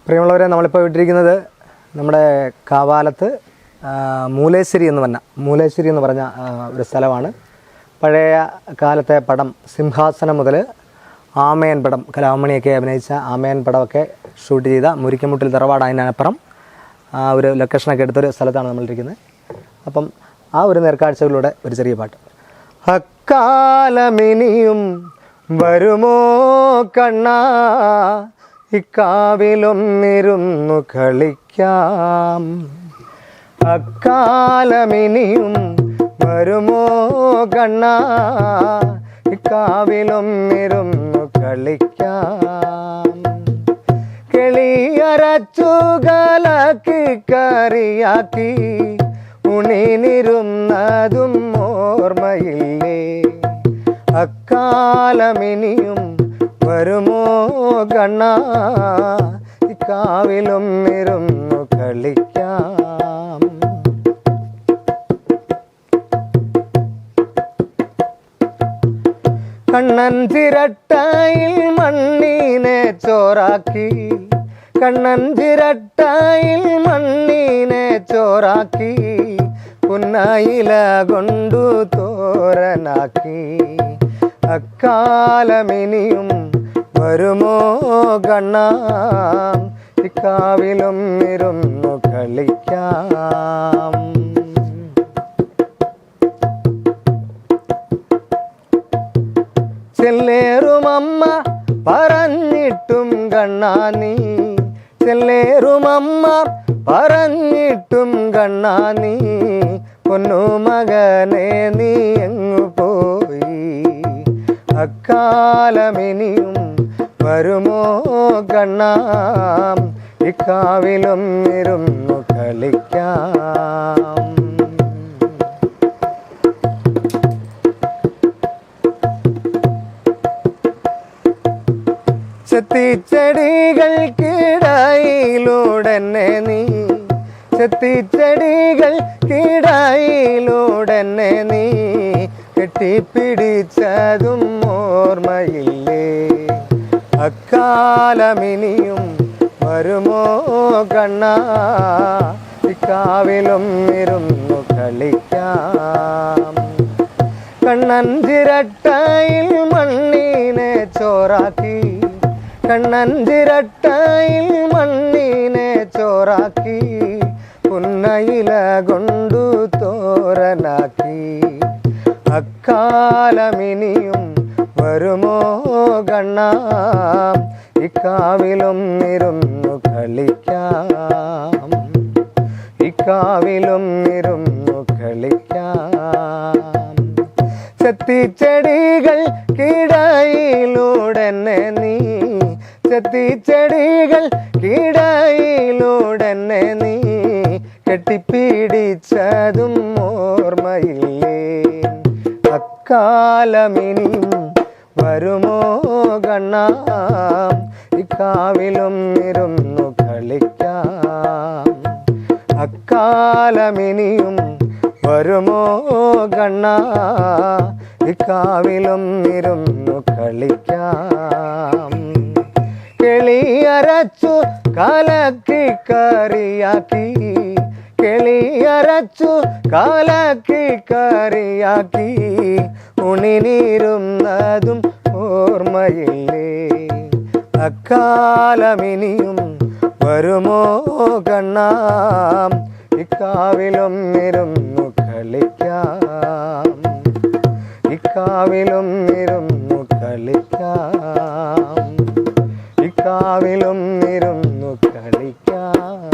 പ്രിയമുള്ളവരെ, നമ്മളിപ്പോൾ വിട്ടിരിക്കുന്നത് നമ്മുടെ കാവാലത്ത് മൂലേശ്ശേരി എന്ന് പറഞ്ഞ ഒരു സ്ഥലമാണ്. പഴയ കാലത്തെ പടം സിംഹാസനം മുതൽ ആമയൻ പടം, കലാമണിയൊക്കെ അഭിനയിച്ച ആമയൻ പടമൊക്കെ ഷൂട്ട് ചെയ്ത മുരിക്കമുട്ടിൽ തറവാട്, അതിനപ്പുറം ഒരു ലൊക്കേഷനൊക്കെ എടുത്തൊരു സ്ഥലത്താണ് നമ്മളിരിക്കുന്നത്. അപ്പം ആ ഒരു നേർക്കാഴ്ചകളിലൂടെ ഒരു ചെറിയ പാട്ട്. അക്കാലമിനിയും വരുമോ കണ്ണാ, ഇക്കാവിലൊന്നിരുന്നു കളിക്കാം. അക്കാലമിനിയും വരുമോ കണ്ണാ, ഇക്കാവിലൊന്നിരുന്നു കളിക്കാം. കിളിയരച്ചു കലക്കി കറിയാക്കി ഉണിനിരുന്നതും ഓർമ്മയില്ലേ. അക്കാലമിനിയും വരുമോ കണ്ണാ, ഇക്കാവിലൊന്നിരുന്നു കളിക്കാം. കണ്ണൻ ചിരട്ടയിൽ മണ്ണിനെ ചോറാക്കി, കണ്ണൻ ചിരട്ടയിൽ മണ്ണിനെ ചോറാക്കി, പുന്നയില കൊണ്ടു തോരനാക്കി. അക്കാലമിനിയും വരുമോ കണ്ണാ, ഇക്കാവിലൊന്നിരുന്നു കളിക്കാം. ചെല്ലേറുമമ്മ പറഞ്ഞിട്ടും കണ്ണാ നീ, ചെല്ലേറുമമ്മ പറഞ്ഞിട്ടും കണ്ണാ നീ, പൊന്നു മകനെ നീ എങ്ങു പോയി. അക്കാലമിനിയും വരുമോ കണ്ണാ, ഇക്കാവിലൊന്നിരുന്നു കളിക്കാം. ചെത്തിച്ചെടികൾക്കിടയിലൂടെന്നെ നീ, ചെത്തിച്ചെടികൾക്കിടയിലൂടെന്നെ നീ കെട്ടിപ്പിടിച്ചതും ഓർമ്മയില്ലേ. അക്കാലമിനിയും വരുമോ കണ്ണാ, ഇക്കാവിലൊന്നിരുന്നു കളിക്കാം. കണ്ണൻ ചിരട്ടയിൽ മണ്ണിനെ ചോറാക്കി, കണ്ണൻ ചിരട്ടയിൽ മണ്ണിനെ ചോറാക്കി, പുന്നയില കൊണ്ടു തോരനാക്കി. അക്കാലമിനിയും വരുമോ കണ്ണാ, ഇക്കാവിലൊന്നിരുന്നു കളിക്കാം. ഇക്കാവിലൊന്നിരുന്നു കളിക്കാം. ചെത്തിച്ചെടികൾക്കിടയിലൂടെന്നെ നീ, ചെത്തിച്ചെടികൾക്കിടയിലൂടെന്നെ നീ കെട്ടിപ്പിടിച്ചതും ഓർമ്മയില്ലേ. അക്കാലമിനിയും വരുമോ കണ്ണാ, ഇക്കാവിലൊന്നിരുന്നു കളിക്കാം. അക്കാലമിനിയും വരുമോ കണ്ണാ, ഇക്കാവിലൊന്നിരുന്നു കളിക്കാം. കിളിയരച്ചു കലക്കി കറിയാക്കി, കിളിയരച്ചു കലക്കി കറിയാക്കി, ഉണിനിരുന്നതും ഓർമ്മയില്ലേ. അക്കാലമിനിയും വരുമോ കണ്ണാ, ഇക്കാവിലൊന്നിരുന്നു കളിക്കാം. ഇക്കാവിലൊന്നിരുന്നു കളിക്കാം. ഇക്കാവിലൊന്നിരുന്നു കളിക്കാം.